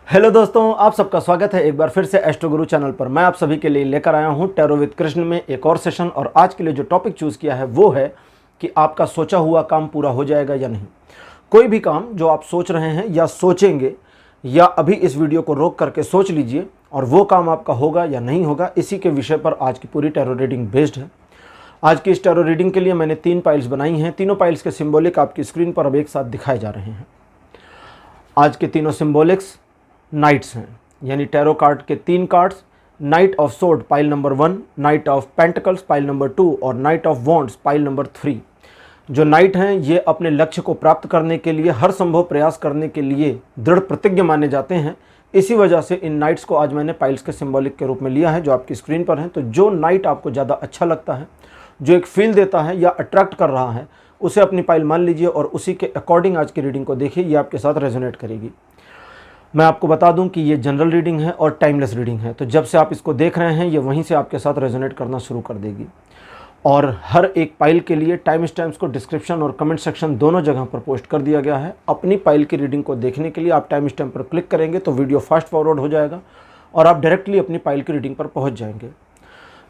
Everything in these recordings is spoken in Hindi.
हेलो दोस्तों, आप सबका स्वागत है एक बार फिर से एस्ट्रो गुरु चैनल पर। मैं आप सभी के लिए लेकर आया हूं टैरो विद कृष्ण में एक और सेशन। और आज के लिए जो टॉपिक चूज़ किया है वो है कि आपका सोचा हुआ काम पूरा हो जाएगा या नहीं। कोई भी काम जो आप सोच रहे हैं या सोचेंगे, या अभी इस वीडियो को रोक करके सोच लीजिए और वो काम आपका होगा या नहीं होगा, इसी के विषय पर आज की पूरी टैरो रीडिंग बेस्ड है। आज की इस टैरो रीडिंग के लिए मैंने 3 पाइल्स बनाई हैं। तीनों पाइल्स के सिंबॉलिक आपकी स्क्रीन पर अब एक साथ दिखाए जा रहे हैं। आज के तीनों सिंबॉलिक्स नाइट्स हैं, यानी टैरो कार्ड के 3 cards, night of sword pile number 1, night of pentacles pile number 2 और night of wands pile number 3। जो नाइट हैं ये अपने लक्ष्य को प्राप्त करने के लिए हर संभव प्रयास करने के लिए दृढ़ प्रतिज्ञ माने जाते हैं। इसी वजह से इन नाइट्स को आज मैंने पाइल्स के सिंबॉलिक के रूप में लिया है, जो आपकी स्क्रीन पर है। तो जो नाइट आपको ज़्यादा अच्छा लगता है, जो एक फील देता है या अट्रैक्ट कर रहा है, उसे अपनी पाइल मान लीजिए और उसी के अकॉर्डिंग आज की रीडिंग को देखिए। ये आपके साथ रेजोनेट करेगी। मैं आपको बता दूं कि ये जनरल रीडिंग है और टाइमलेस रीडिंग है, तो जब से आप इसको देख रहे हैं ये वहीं से आपके साथ रेजोनेट करना शुरू कर देगी। और हर एक पाइल के लिए टाइम स्टैम्प्स को डिस्क्रिप्शन और कमेंट सेक्शन दोनों जगह पर पोस्ट कर दिया गया है। अपनी पाइल की रीडिंग को देखने के लिए आप टाइम स्टैम्प पर क्लिक करेंगे तो वीडियो फास्ट फॉरवर्ड हो जाएगा और आप डायरेक्टली अपनी पाइल की रीडिंग पर पहुँच जाएंगे।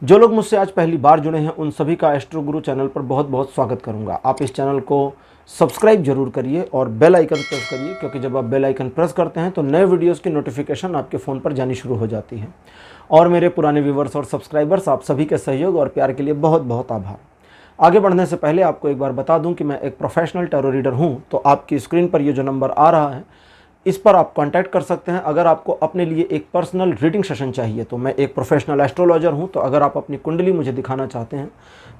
जो लोग मुझसे आज पहली बार जुड़े हैं उन सभी का एस्ट्रो गुरु चैनल पर बहुत बहुत स्वागत करूंगा। आप इस चैनल को सब्सक्राइब जरूर करिए और बेल आइकन प्रेस करिए, क्योंकि जब आप बेल आइकन प्रेस करते हैं तो नए वीडियोस की नोटिफिकेशन आपके फ़ोन पर जानी शुरू हो जाती है। और मेरे पुराने व्यूवर्स और सब्सक्राइबर्स, आप सभी के सहयोग और प्यार के लिए बहुत बहुत आभार। आगे बढ़ने से पहले आपको एक बार बता दूं कि मैं एक प्रोफेशनल टैरो रीडर हूं। तो आपकी स्क्रीन पर ये जो नंबर आ रहा है इस पर आप कांटेक्ट कर सकते हैं। अगर आपको अपने लिए एक पर्सनल रीडिंग सेशन चाहिए, तो मैं एक प्रोफेशनल एस्ट्रोलॉजर हूं। तो अगर आप अपनी कुंडली मुझे दिखाना चाहते हैं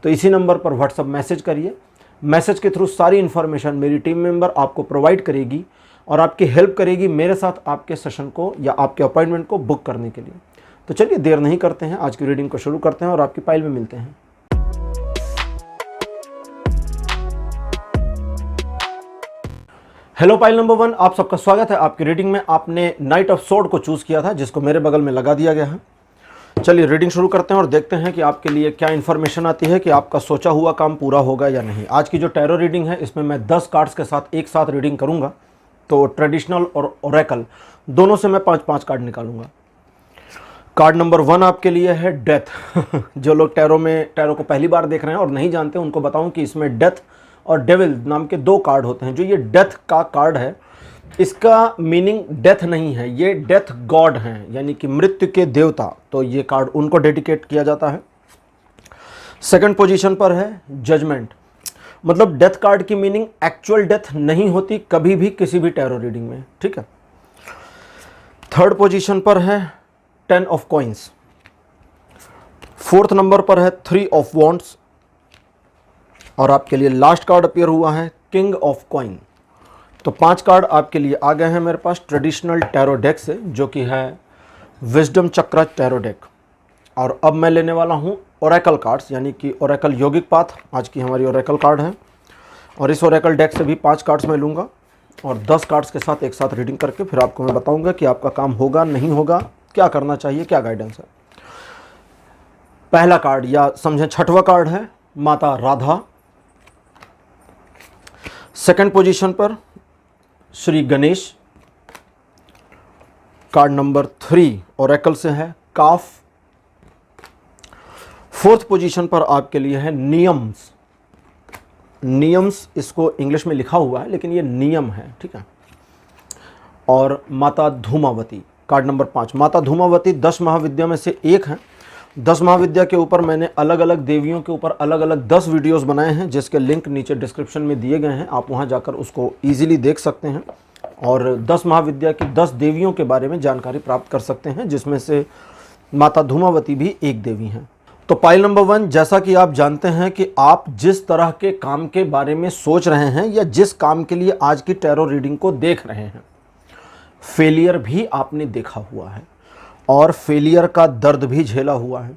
तो इसी नंबर पर व्हाट्सअप मैसेज करिए। मैसेज के थ्रू सारी इन्फॉर्मेशन मेरी टीम मेंबर आपको प्रोवाइड करेगी और आपकी हेल्प करेगी मेरे साथ आपके सेशन को या आपके अपॉइंटमेंट को बुक करने के लिए। तो चलिए देर नहीं करते हैं, आज की रीडिंग को शुरू करते हैं और आपकी पाइल में मिलते हैं। हेलो पाइल नंबर 1, आप सबका स्वागत है आपकी रीडिंग में। आपने नाइट ऑफ सोर्ड को चूज़ किया था, जिसको मेरे बगल में लगा दिया गया है। चलिए रीडिंग शुरू करते हैं और देखते हैं कि आपके लिए क्या इन्फॉर्मेशन आती है कि आपका सोचा हुआ काम पूरा होगा या नहीं। आज की जो टैरो रीडिंग है इसमें मैं 10 कार्ड्स के साथ एक साथ रीडिंग करूंगा। तो ट्रेडिशनल और ओरेकल दोनों से मैं 5-5 कार्ड निकालूंगा। कार्ड नंबर 1 आपके लिए है डेथ। जो लोग टैरो को पहली बार देख रहे हैं और नहीं जानते उनको बताऊं कि इसमें डेथ और डेविल नाम के 2 कार्ड होते हैं। जो ये डेथ का कार्ड है इसका मीनिंग डेथ नहीं है, ये डेथ गॉड हैं, यानी कि मृत्यु के देवता। तो ये कार्ड उनको डेडिकेट किया जाता है। सेकंड पोजीशन पर है जजमेंट। मतलब डेथ कार्ड की मीनिंग एक्चुअल डेथ नहीं होती कभी भी किसी भी टैरो रीडिंग में, ठीक है। थर्ड पोजीशन पर है 10 ऑफ कॉइंस। फोर्थ नंबर पर है 3 ऑफ वॉन्ड्स और आपके लिए लास्ट कार्ड अपीयर हुआ है किंग ऑफ कॉइन। तो 5 कार्ड आपके लिए आ गए हैं मेरे पास ट्रेडिशनल टैरो डेक से, जो कि है विजडम चक्र टैरो डेक। और अब मैं लेने वाला हूं ओरेकल कार्ड्स, यानी कि ओरेकल योगिक पाथ आज की हमारी ओरेकल कार्ड है। और इस ओरेकल डेक से भी 5 कार्ड्स मैं लूँगा और 10 कार्ड्स के साथ एक साथ रीडिंग करके फिर आपको मैं बताऊंगा कि आपका काम होगा नहीं होगा, क्या करना चाहिए, क्या गाइडेंस है। पहला कार्ड या समझें छठवां कार्ड है माता राधा। सेकंड पोजीशन पर Shri Ganesh. Card number 3 Oracle से है काफ। फोर्थ पोजीशन पर आपके लिए है नियम्स। नियम्स इसको इंग्लिश में लिखा हुआ है लेकिन ये नियम है, ठीक है। और माता धूमावती कार्ड नंबर 5। माता धूमावती 10 महाविद्या में से एक है। 10 महाविद्या के ऊपर मैंने अलग अलग देवियों के ऊपर अलग अलग 10 वीडियोस बनाए हैं, जिसके लिंक नीचे डिस्क्रिप्शन में दिए गए हैं। आप वहां जाकर उसको इजीली देख सकते हैं और 10 महाविद्या की 10 देवियों के बारे में जानकारी प्राप्त कर सकते हैं, जिसमें से माता धूमावती भी एक देवी हैं। तो पाइल नंबर 1, जैसा कि आप जानते हैं कि आप जिस तरह के काम के बारे में सोच रहे हैं या जिस काम के लिए आज की टैरो रीडिंग को देख रहे हैं, फेलियर भी आपने देखा हुआ है और फेलियर का दर्द भी झेला हुआ है,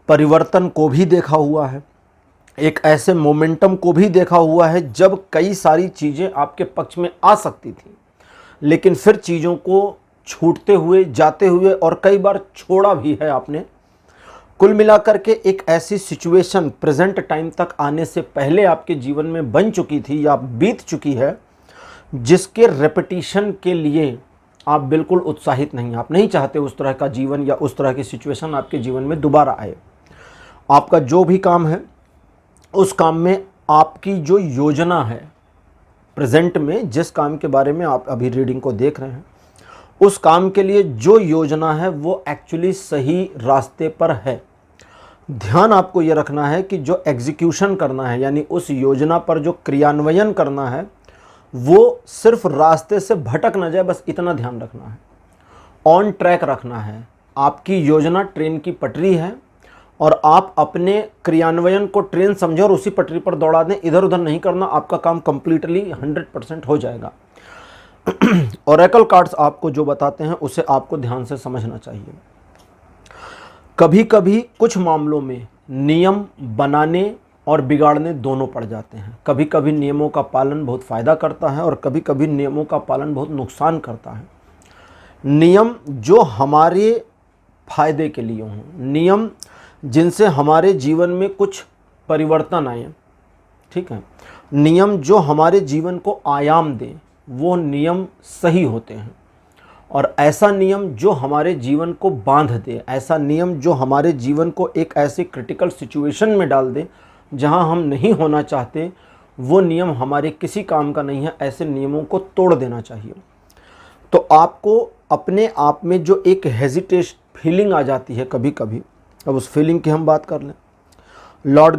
परिवर्तन को भी देखा हुआ है, एक ऐसे मोमेंटम को भी देखा हुआ है जब कई सारी चीज़ें आपके पक्ष में आ सकती थी, लेकिन फिर चीज़ों को छूटते हुए, जाते हुए और कई बार छोड़ा भी है आपने। कुल मिलाकर के एक ऐसी सिचुएशन प्रेजेंट टाइम तक आने से पहले आपके जीवन में बन चुकी थी या बीत चुकी है, जिसके रेपिटिशन के लिए आप बिल्कुल उत्साहित नहीं, आप नहीं चाहते उस तरह का जीवन या उस तरह की सिचुएशन आपके जीवन में दोबारा आए। आपका जो भी काम है उस काम में आपकी जो योजना है, प्रेजेंट में जिस काम के बारे में आप अभी रीडिंग को देख रहे हैं, उस काम के लिए जो योजना है वो एक्चुअली सही रास्ते पर है। ध्यान आपको ये रखना है कि जो एग्जीक्यूशन करना है, यानी उस योजना पर जो क्रियान्वयन करना है, वो सिर्फ रास्ते से भटक ना जाए, बस इतना ध्यान रखना है। ऑन ट्रैक रखना है। आपकी योजना ट्रेन की पटरी है और आप अपने क्रियान्वयन को ट्रेन समझे और उसी पटरी पर दौड़ा दें, इधर उधर नहीं करना, आपका काम कंप्लीटली 100% हो जाएगा। ओरेकल कार्ड्स आपको जो बताते हैं उसे आपको ध्यान से समझना चाहिए। कभी कभी कुछ मामलों में नियम बनाने और बिगाड़ने दोनों पड़ जाते हैं। कभी कभी नियमों का पालन बहुत फ़ायदा करता है और कभी कभी नियमों का पालन बहुत नुकसान करता है। नियम जो हमारे फायदे के लिए हों, नियम जिनसे हमारे जीवन में कुछ परिवर्तन आए, ठीक है, नियम जो हमारे जीवन को आयाम दें, वो नियम सही होते हैं। और ऐसा नियम जो हमारे जीवन को बांध दे, ऐसा नियम जो हमारे जीवन को एक ऐसी क्रिटिकल सिचुएशन में डाल दे जहां हम नहीं होना चाहते, वो नियम हमारे किसी काम का नहीं है। ऐसे नियमों को तोड़ देना चाहिए। तो आपको अपने आप में जो एक हेजिटेशन फीलिंग आ जाती है कभी कभी, अब उस फीलिंग की हम बात कर लें। लॉर्ड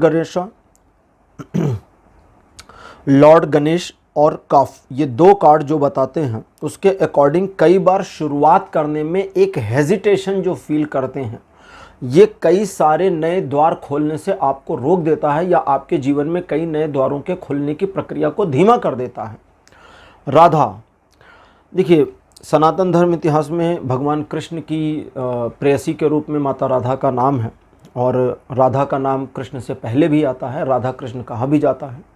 गणेश और कफ, ये दो कार्ड जो बताते हैं उसके अकॉर्डिंग कई बार शुरुआत करने में एक हेजिटेशन जो फील करते हैं, ये कई सारे नए द्वार खोलने से आपको रोक देता है या आपके जीवन में कई नए द्वारों के खुलने की प्रक्रिया को धीमा कर देता है। राधा, देखिए सनातन धर्म इतिहास में भगवान कृष्ण की प्रेयसी के रूप में माता राधा का नाम है और राधा का नाम कृष्ण से पहले भी आता है, राधा कृष्ण कहा भी जाता है।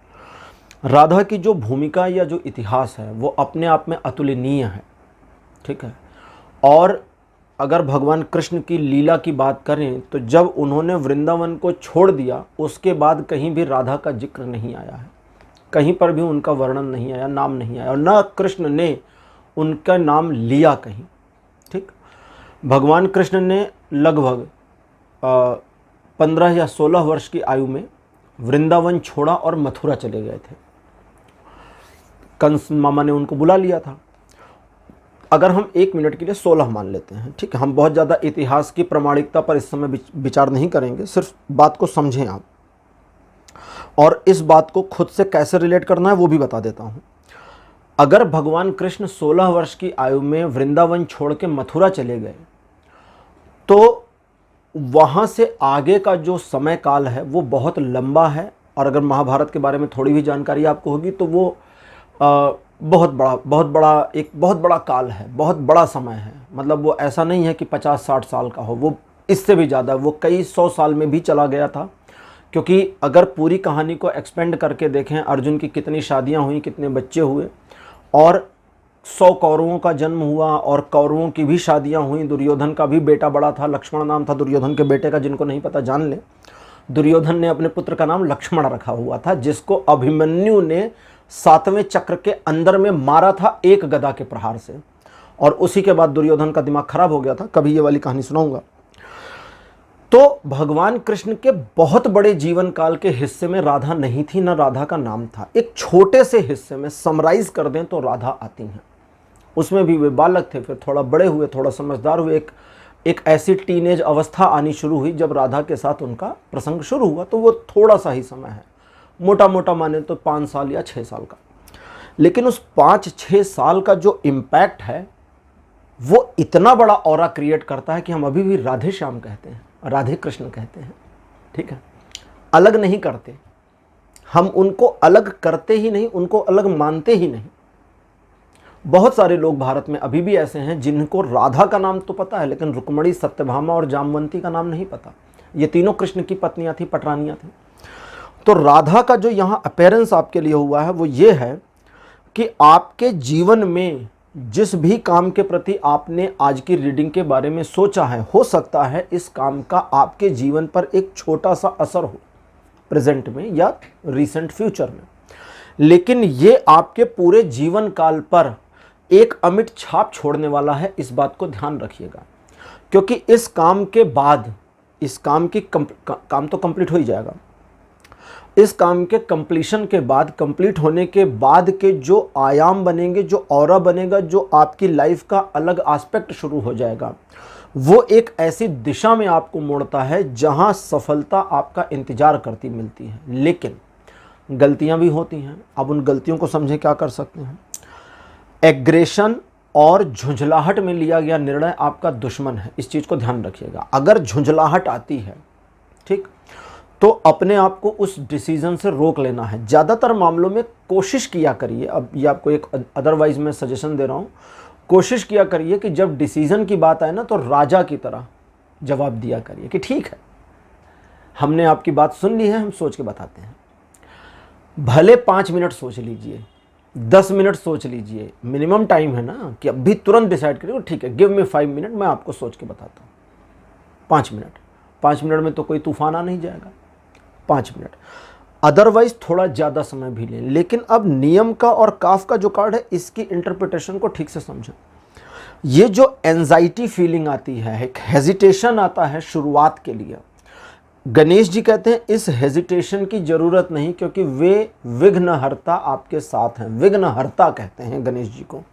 राधा की जो भूमिका या जो इतिहास है वो अपने आप में अतुलनीय है, ठीक है। और अगर भगवान कृष्ण की लीला की बात करें तो जब उन्होंने वृंदावन को छोड़ दिया उसके बाद कहीं भी राधा का जिक्र नहीं आया है, कहीं पर भी उनका वर्णन नहीं आया, नाम नहीं आया, और न कृष्ण ने उनका नाम लिया कहीं, ठीक। भगवान कृष्ण ने लगभग 15 या 16 वर्ष की आयु में वृंदावन छोड़ा और मथुरा चले गए थे। कंस मामा ने उनको बुला लिया था। अगर हम 1 मिनट के लिए 16 मान लेते हैं, ठीक है, हम बहुत ज़्यादा इतिहास की प्रामाणिकता पर इस समय विचार नहीं करेंगे, सिर्फ बात को समझें आप, और इस बात को खुद से कैसे रिलेट करना है वो भी बता देता हूँ। अगर भगवान कृष्ण 16 वर्ष की आयु में वृंदावन छोड़ के मथुरा चले गए तो वहाँ से आगे का जो समय काल है वो बहुत लंबा है। और अगर महाभारत के बारे में थोड़ी भी जानकारी आपको होगी तो वो बहुत बड़ा काल है, बहुत बड़ा समय है। मतलब वो ऐसा नहीं है कि 50-60 साल का हो, वो इससे भी ज़्यादा, वो कई 100 साल में भी चला गया था। क्योंकि अगर पूरी कहानी को एक्सपेंड करके देखें, अर्जुन की कितनी शादियां हुई, कितने बच्चे हुए, और 100 कौरवों का जन्म हुआ और कौरवों की भी शादियां हुई। दुर्योधन का भी बेटा बड़ा था, लक्ष्मण नाम था दुर्योधन के बेटे का, जिनको नहीं पता जान ले। दुर्योधन ने अपने पुत्र का नाम लक्ष्मण रखा हुआ था, जिसको अभिमन्यु ने 7वें चक्र के अंदर में मारा था एक गदा के प्रहार से, और उसी के बाद दुर्योधन का दिमाग खराब हो गया था। कभी ये वाली कहानी सुनाऊंगा। तो भगवान कृष्ण के बहुत बड़े जीवन काल के हिस्से में राधा नहीं थी, ना राधा का नाम था। एक छोटे से हिस्से में समराइज कर दें तो राधा आती हैं। उसमें भी वे बालक थे, फिर थोड़ा बड़े हुए, थोड़ा समझदार हुए, एक ऐसी टीनेज अवस्था आनी शुरू हुई जब राधा के साथ उनका प्रसंग शुरू हुआ। तो वो थोड़ा सा ही समय है, मोटा मोटा माने तो 5 साल या 6 साल का। लेकिन उस 5-6 साल का जो इम्पैक्ट है वो इतना बड़ा ऑरा क्रिएट करता है कि हम अभी भी राधे श्याम कहते हैं, राधे कृष्ण कहते हैं, ठीक है। अलग नहीं करते हम, उनको अलग करते ही नहीं, उनको अलग मानते ही नहीं। बहुत सारे लोग भारत में अभी भी ऐसे हैं जिनको राधा का नाम तो पता है, लेकिन रुक्मणी, सत्यभामा और जामवंती का नाम नहीं पता। ये तीनों कृष्ण की पत्नियां थी, पटरानियां थी। तो राधा का जो यहाँ अपीयरेंस आपके लिए हुआ है वो ये है कि आपके जीवन में जिस भी काम के प्रति आपने आज की रीडिंग के बारे में सोचा है, हो सकता है इस काम का आपके जीवन पर एक छोटा सा असर हो प्रेजेंट में या रिसेंट फ्यूचर में, लेकिन ये आपके पूरे जीवन काल पर एक अमिट छाप छोड़ने वाला है, इस बात को ध्यान रखिएगा। क्योंकि इस काम के बाद, इस काम की काम तो कंप्लीट हो ही जाएगा, इस काम के कंप्लीशन के बाद, कंप्लीट होने के बाद के जो आयाम बनेंगे, जो ऑरा बनेगा, जो आपकी लाइफ का अलग एस्पेक्ट शुरू हो जाएगा, वो एक ऐसी दिशा में आपको मोड़ता है जहां सफलता आपका इंतजार करती मिलती है। लेकिन गलतियां भी होती हैं। अब उन गलतियों को समझें, क्या कर सकते हैं। एग्रेशन और झुंझलाहट में लिया गया निर्णय आपका दुश्मन है, इस चीज़ को ध्यान रखिएगा। अगर झुंझलाहट आती है, ठीक, तो अपने आप को उस डिसीजन से रोक लेना है। ज़्यादातर मामलों में कोशिश किया करिए, अब ये आपको एक अदरवाइज मैं सजेशन दे रहा हूँ, कोशिश किया करिए कि जब डिसीजन की बात आए ना, तो राजा की तरह जवाब दिया करिए कि ठीक है, हमने आपकी बात सुन ली है, हम सोच के बताते हैं। भले 5 मिनट सोच लीजिए, 10 मिनट सोच लीजिए, मिनिमम टाइम है ना कि अभी तुरंत डिसाइड करिए, ठीक है गिव मी 5 मिनट, मैं आपको सोच के बताता हूँ। 5 मिनट में तो कोई तूफान आ नहीं जाएगा, 5 मिनट। अदरवाइज थोड़ा ज़्यादा समय भी लें। लेकिन अब नियम का और काफ का जो कार्ड है, इसकी इंटरप्रिटेशन को ठीक से समझें। ये जो एंजाइटी फीलिंग आती है, एक हेजिटेशन आता है शुरुआत के लिए, गणेश जी कहते हैं इस हेजिटेशन की जरूरत नहीं, क्योंकि वे विघ्नहर्ता आपके साथ हैं। विघ्नहर्ता कहते हैं गणेश जी को।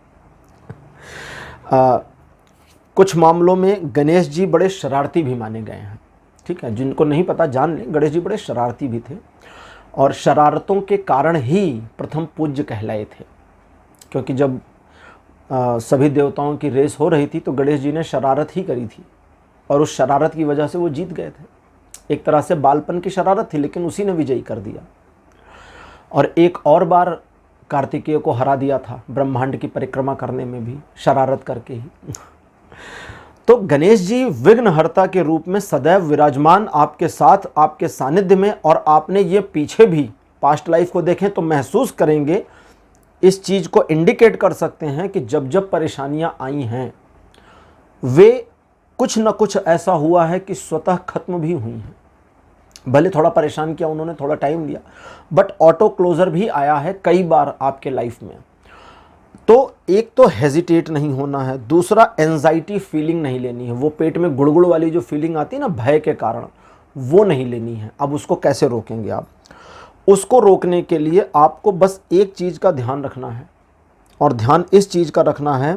कुछ मामलों में गणेश जी बड़े शरारती भी माने गए हैं, ठीक है, जिनको नहीं पता जान लें, गणेश जी बड़े शरारती भी थे, और शरारतों के कारण ही प्रथम पूज्य कहलाए थे। क्योंकि जब सभी देवताओं की रेस हो रही थी, तो गणेश जी ने शरारत ही करी थी, और उस शरारत की वजह से वो जीत गए थे। एक तरह से बालपन की शरारत थी, लेकिन उसी ने विजयी कर दिया। और एक और बार कार्तिकेय को हरा दिया था ब्रह्मांड की परिक्रमा करने में भी, शरारत करके ही। तो गणेश जी विघ्नहर्ता के रूप में सदैव विराजमान आपके साथ, आपके सानिध्य में। और आपने ये पीछे भी पास्ट लाइफ को देखें तो महसूस करेंगे, इस चीज़ को इंडिकेट कर सकते हैं कि जब जब परेशानियां आई हैं, वे कुछ न कुछ ऐसा हुआ है कि स्वतः खत्म भी हुई हैं। भले थोड़ा परेशान किया उन्होंने, थोड़ा टाइम लिया, बट ऑटो क्लोजर भी आया है कई बार आपके लाइफ में। तो एक तो हेजिटेट नहीं होना है, दूसरा एंजाइटी फीलिंग नहीं लेनी है। वो पेट में गुड़गुड़ वाली जो फीलिंग आती है ना भय के कारण, वो नहीं लेनी है। अब उसको कैसे रोकेंगे आप? उसको रोकने के लिए आपको बस एक चीज़ का ध्यान रखना है, और ध्यान इस चीज़ का रखना है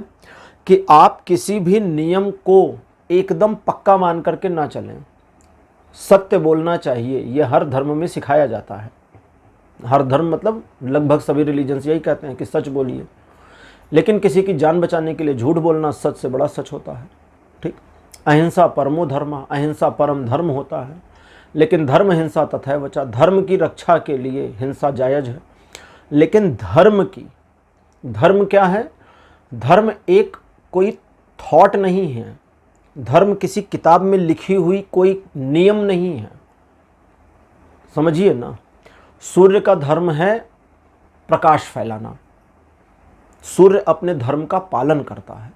कि आप किसी भी नियम को एकदम पक्का मान करके ना चलें। सत्य बोलना चाहिए, ये हर धर्म में सिखाया जाता है। हर धर्म मतलब लगभग सभी रिलीजन्स यही कहते हैं कि सच बोलिए, लेकिन किसी की जान बचाने के लिए झूठ बोलना सच से बड़ा सच होता है, ठीक। अहिंसा परमो धर्म, अहिंसा परम धर्म होता है, लेकिन धर्म हिंसा तथैव वचा, धर्म की रक्षा के लिए हिंसा जायज़ है। लेकिन धर्म क्या है? धर्म एक कोई थॉट नहीं है, धर्म किसी किताब में लिखी हुई कोई नियम नहीं है, समझिए ना। सूर्य का धर्म है प्रकाश फैलाना, सूर्य अपने धर्म का पालन करता है।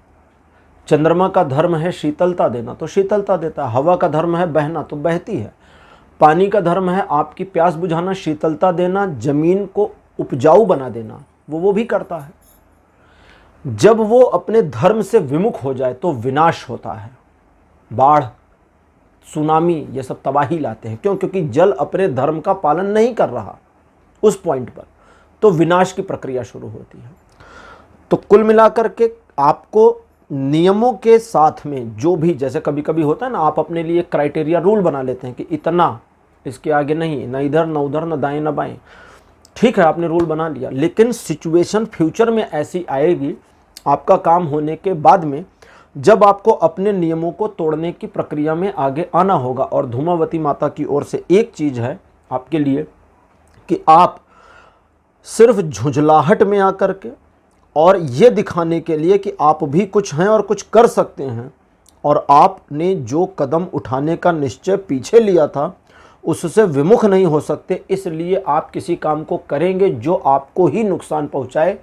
चंद्रमा का धर्म है शीतलता देना, तो शीतलता देता है। हवा का धर्म है बहना, तो बहती है। पानी का धर्म है आपकी प्यास बुझाना, शीतलता देना, जमीन को उपजाऊ बना देना, वो भी करता है। जब वो अपने धर्म से विमुख हो जाए तो विनाश होता है। बाढ़, सुनामी, ये सब तबाही लाते हैं। क्यों? क्योंकि जल अपने धर्म का पालन नहीं कर रहा उस पॉइंट पर, तो विनाश की प्रक्रिया शुरू होती है। तो कुल मिलाकर के आपको नियमों के साथ में जो भी, जैसे कभी कभी होता है ना, आप अपने लिए क्राइटेरिया रूल बना लेते हैं कि इतना, इसके आगे नहीं, न इधर न उधर, न दाएं न बाएं। ठीक है, आपने रूल बना लिया, लेकिन सिचुएशन फ्यूचर में ऐसी आएगी आपका काम होने के बाद में, जब आपको अपने नियमों को तोड़ने की प्रक्रिया में आगे आना होगा। और धूमावती माता की ओर से एक चीज़ है आपके लिए कि आप सिर्फ झुंझलाहट में आकर के और ये दिखाने के लिए कि आप भी कुछ हैं और कुछ कर सकते हैं, और आपने जो कदम उठाने का निश्चय पीछे लिया था उससे विमुख नहीं हो सकते। इसलिए आप किसी काम को करेंगे जो आपको ही नुकसान पहुंचाए,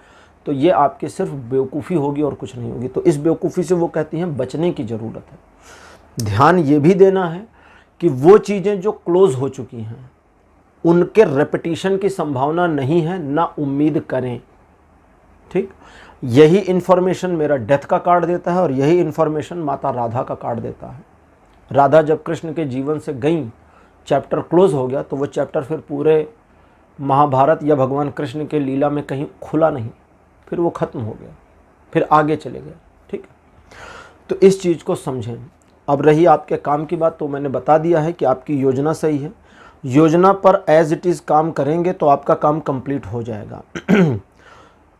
तो ये आपकी सिर्फ बेवकूफ़ी होगी और कुछ नहीं होगी। तो इस बेवकूफ़ी से वो कहती हैं बचने की ज़रूरत है। ध्यान ये भी देना है कि वो चीज़ें जो क्लोज हो चुकी हैं उनके रेपिटिशन की संभावना नहीं है, ना उम्मीद करें। ठीक, यही इन्फॉर्मेशन मेरा डेथ का कार्ड देता है और यही इन्फॉर्मेशन माता राधा का कार्ड देता है। राधा जब कृष्ण के जीवन से गई, चैप्टर क्लोज हो गया, तो वो चैप्टर फिर पूरे महाभारत या भगवान कृष्ण के लीला में कहीं खुला नहीं, फिर वो ख़त्म हो गया, फिर आगे चले गए। ठीक है, तो इस चीज़ को समझें। अब रही आपके काम की बात, तो मैंने बता दिया है कि आपकी योजना सही है, योजना पर एज इट इज़ काम करेंगे तो आपका काम कंप्लीट हो जाएगा।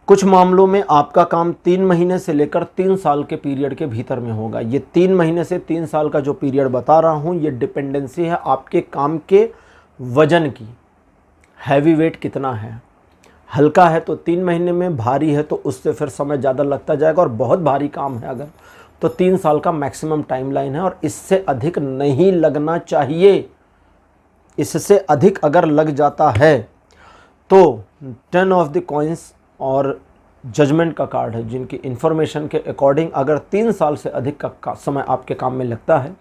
कुछ मामलों में आपका काम 3 महीने से लेकर 3 साल के पीरियड के भीतर में होगा। ये 3 महीने से 3 साल का जो पीरियड बता रहा हूँ, ये डिपेंडेंसी है आपके काम के वजन की, हैवी वेट कितना है। हल्का है तो 3 महीने में, भारी है तो उससे फिर समय ज़्यादा लगता जाएगा, और बहुत भारी काम है अगर तो 3 साल का मैक्सिमम टाइमलाइन है, और इससे अधिक नहीं लगना चाहिए। इससे अधिक अगर लग जाता है तो 10 ऑफ द कॉइंस और जजमेंट का कार्ड है, जिनकी इन्फॉर्मेशन के अकॉर्डिंग अगर 3 साल से अधिक का समय आपके काम में लगता है,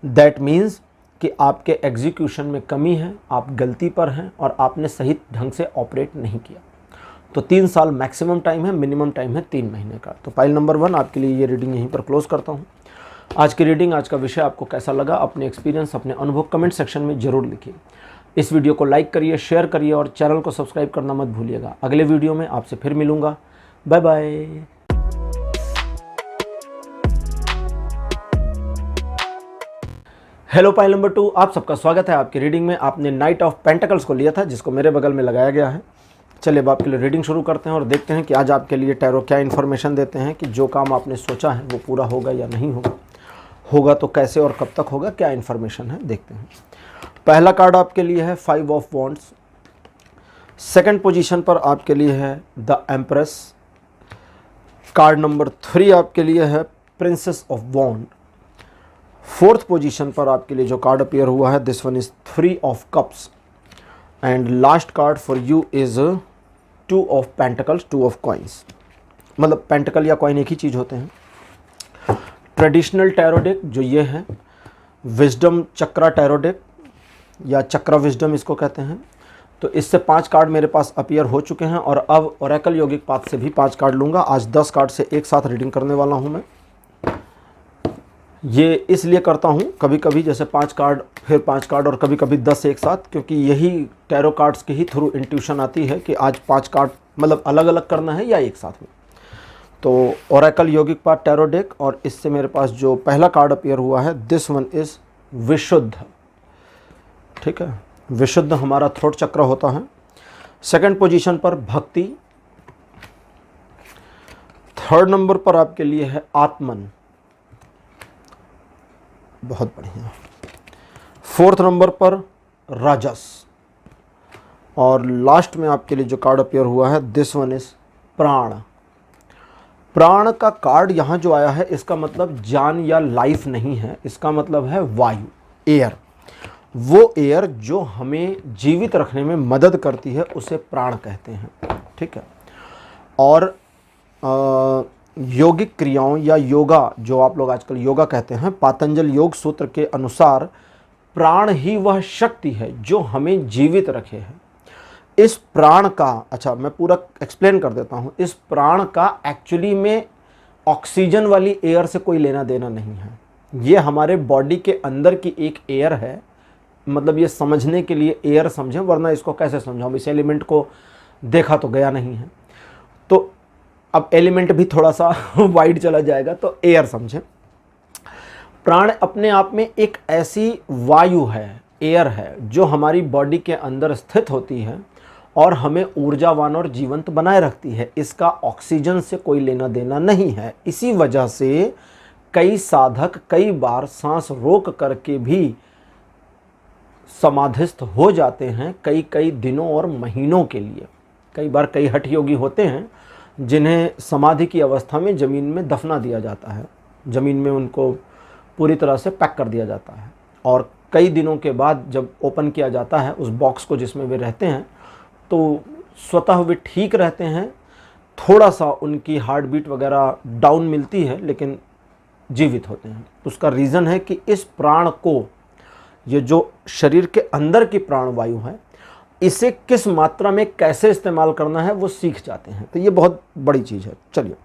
दैट मीन्स कि आपके एग्जीक्यूशन में कमी है, आप गलती पर हैं और आपने सही ढंग से ऑपरेट नहीं किया। तो 3 साल मैक्सिमम टाइम है, मिनिमम टाइम है 3 महीने का। तो फाइल नंबर 1 आपके लिए ये रीडिंग यहीं पर क्लोज करता हूँ। आज की रीडिंग, आज का विषय आपको कैसा लगा, अपने एक्सपीरियंस, अपने अनुभव कमेंट सेक्शन में ज़रूर लिखिए। इस वीडियो को लाइक करिए, शेयर करिए और चैनल को सब्सक्राइब करना मत भूलिएगा। अगले वीडियो में आपसे फिर मिलूँगा। Bye bye. Hello pile number 2, आप सबका स्वागत है आपकी रीडिंग में। आपने नाइट ऑफ पेंटिकल्स को लिया था, जिसको मेरे बगल में लगाया गया है। चलिए अब आपके लिए रीडिंग शुरू करते हैं और देखते हैं कि आज आपके लिए टैरो क्या इन्फॉर्मेशन देते हैं कि जो काम आपने सोचा है वो पूरा होगा या नहीं होगा, होगा तो कैसे और कब तक होगा, क्या इन्फॉर्मेशन है देखते हैं। पहला कार्ड आपके लिए है 5 ऑफ वॉन्ड्स। सेकंड पोजीशन पर आपके लिए है द एम्प्रेस। कार्ड नंबर 3 आपके लिए है princess of wand. Fourth position पर आपके लिए जो कार्ड अपीयर हुआ है, this one is 3 of cups. And last card for you is 2 of pentacles, 2 of coins. मतलब पेंटिकल या कॉइन एक ही चीज़ होते हैं। ट्रेडिशनल टैरो डेक जो ये है, विजडम चक्रा टैरो डेक या चक्रा विजडम इसको कहते हैं। तो इससे 5 कार्ड मेरे पास अपीयर हो चुके हैं और अब ओरेकल योगिक पाथ से भी 5 कार्ड लूँगा। आज 10 कार्ड से एक साथ रीडिंग करने वाला हूँ मैं। ये इसलिए करता हूँ कभी कभी, जैसे 5 कार्ड फिर 5 कार्ड और कभी कभी 10 एक साथ, क्योंकि यही टैरो कार्ड्स के ही थ्रू इंट्यूशन आती है कि आज 5 कार्ड मतलब अलग अलग करना है या एक साथ में। तो Oracle yogic path tarot deck, और इससे मेरे पास जो पहला कार्ड अपीयर हुआ है, दिस वन इज़ विशुद्ध। ठीक है, विशुद्ध हमारा थ्रोट चक्र होता है। सेकंड पोजीशन पर भक्ति। थर्ड नंबर पर आपके लिए है आत्मन, बहुत बढ़िया। फोर्थ नंबर पर राजस, और लास्ट में आपके लिए जो कार्ड अपीयर हुआ है, दिस वन इज प्राण। प्राण का कार्ड यहाँ जो आया है, इसका मतलब जान या लाइफ नहीं है, इसका मतलब है वायु, एयर। वो एयर जो हमें जीवित रखने में मदद करती है उसे प्राण कहते हैं। ठीक है, और यौगिक क्रियाओं या योगा, जो आप लोग आजकल योगा कहते हैं, पातंजल योग सूत्र के अनुसार प्राण ही वह शक्ति है जो हमें जीवित रखे है। इस प्राण का, अच्छा मैं पूरा एक्सप्लेन कर देता हूँ, इस प्राण का एक्चुअली में ऑक्सीजन वाली एयर से कोई लेना देना नहीं है। ये हमारे बॉडी के अंदर की एक एयर है। मतलब ये समझने के लिए एयर समझें, वरना इसको कैसे समझाऊं, इस एलिमेंट को देखा तो गया नहीं है, तो अब एलिमेंट भी थोड़ा सा वाइड चला जाएगा, तो एयर समझें। प्राण अपने आप में एक ऐसी वायु है, एयर है, जो हमारी बॉडी के अंदर स्थित होती है और हमें ऊर्जावान और जीवंत बनाए रखती है। इसका ऑक्सीजन से कोई लेना देना नहीं है। इसी वजह से कई साधक कई बार सांस रोक करके भी समाधिस्थ हो जाते हैं, कई कई दिनों और महीनों के लिए। कई बार कई हठ योगी होते हैं जिन्हें समाधि की अवस्था में ज़मीन में दफना दिया जाता है, ज़मीन में उनको पूरी तरह से पैक कर दिया जाता है, और कई दिनों के बाद जब ओपन किया जाता है उस बॉक्स को जिसमें वे रहते हैं, तो स्वतः वे ठीक रहते हैं। थोड़ा सा उनकी हार्ट बीट वगैरह डाउन मिलती है, लेकिन जीवित होते हैं। उसका रीज़न है कि इस प्राण को, ये जो शरीर के अंदर की प्राण वायु है, इसे किस मात्रा में कैसे इस्तेमाल करना है वो सीख जाते हैं। तो ये बहुत बड़ी चीज़ है। चलिए,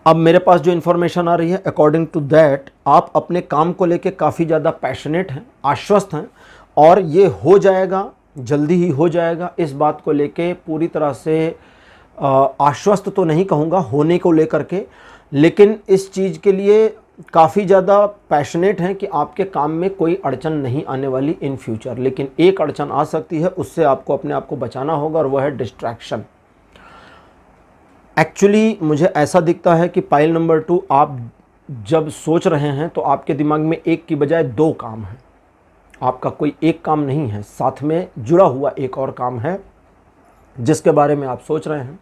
अब मेरे पास जो इन्फॉर्मेशन आ रही है, अकॉर्डिंग टू दैट आप अपने काम को लेके काफ़ी ज़्यादा पैशनेट हैं, आश्वस्त हैं, और ये हो जाएगा, जल्दी ही हो जाएगा। इस बात को लेके पूरी तरह से आश्वस्त तो नहीं कहूँगा, होने को लेकर के, लेकिन इस चीज़ के लिए काफ़ी ज़्यादा पैशनेट हैं कि आपके काम में कोई अड़चन नहीं आने वाली इन फ्यूचर। लेकिन एक अड़चन आ सकती है, उससे आपको अपने आप को बचाना होगा, और वह है डिस्ट्रैक्शन। एक्चुअली मुझे ऐसा दिखता है कि पाइल नंबर 2, आप जब सोच रहे हैं तो आपके दिमाग में एक की बजाय 2 काम हैं। आपका कोई एक काम नहीं है, साथ में जुड़ा हुआ एक और काम है जिसके बारे में आप सोच रहे हैं।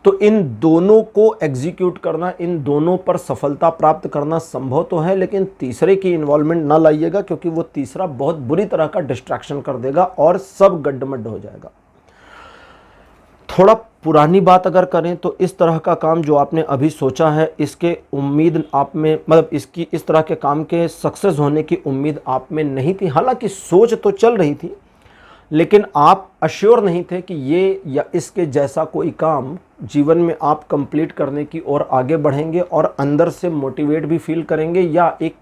तो इन दोनों को एग्जीक्यूट करना, इन दोनों पर सफलता प्राप्त करना संभव तो है, लेकिन तीसरे की इन्वॉल्वमेंट ना लाइएगा, क्योंकि वो तीसरा बहुत बुरी तरह का डिस्ट्रैक्शन कर देगा और सब गड्ढमड्ढ हो जाएगा। थोड़ा पुरानी बात अगर करें तो इस तरह का काम जो आपने अभी सोचा है, इसके उम्मीद आप में, मतलब इसकी इस तरह के काम के सक्सेस होने की उम्मीद आप में नहीं थी। हालांकि सोच तो चल रही थी, लेकिन आप अश्योर नहीं थे कि ये या इसके जैसा कोई काम जीवन में आप कंप्लीट करने की ओर आगे बढ़ेंगे, और अंदर से मोटिवेट भी फील करेंगे, या एक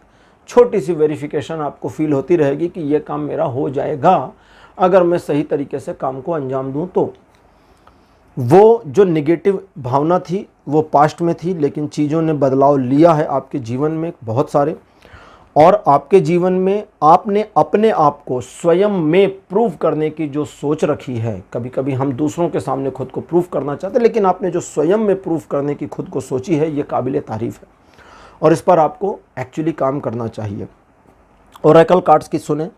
छोटी सी वेरिफिकेशन आपको फील होती रहेगी कि ये काम मेरा हो जाएगा अगर मैं सही तरीके से काम को अंजाम दूं। तो वो जो नेगेटिव भावना थी वो पास्ट में थी, लेकिन चीज़ों ने बदलाव लिया है आपके जीवन में बहुत सारे, और आपके जीवन में आपने अपने आप को स्वयं में प्रूव करने की जो सोच रखी है। कभी कभी हम दूसरों के सामने खुद को प्रूव करना चाहते हैं, लेकिन आपने जो स्वयं में प्रूव करने की खुद को सोची है, ये काबिल तारीफ़ है, और इस पर आपको एक्चुअली काम करना चाहिए। ओरेकल कार्ड्स की सुने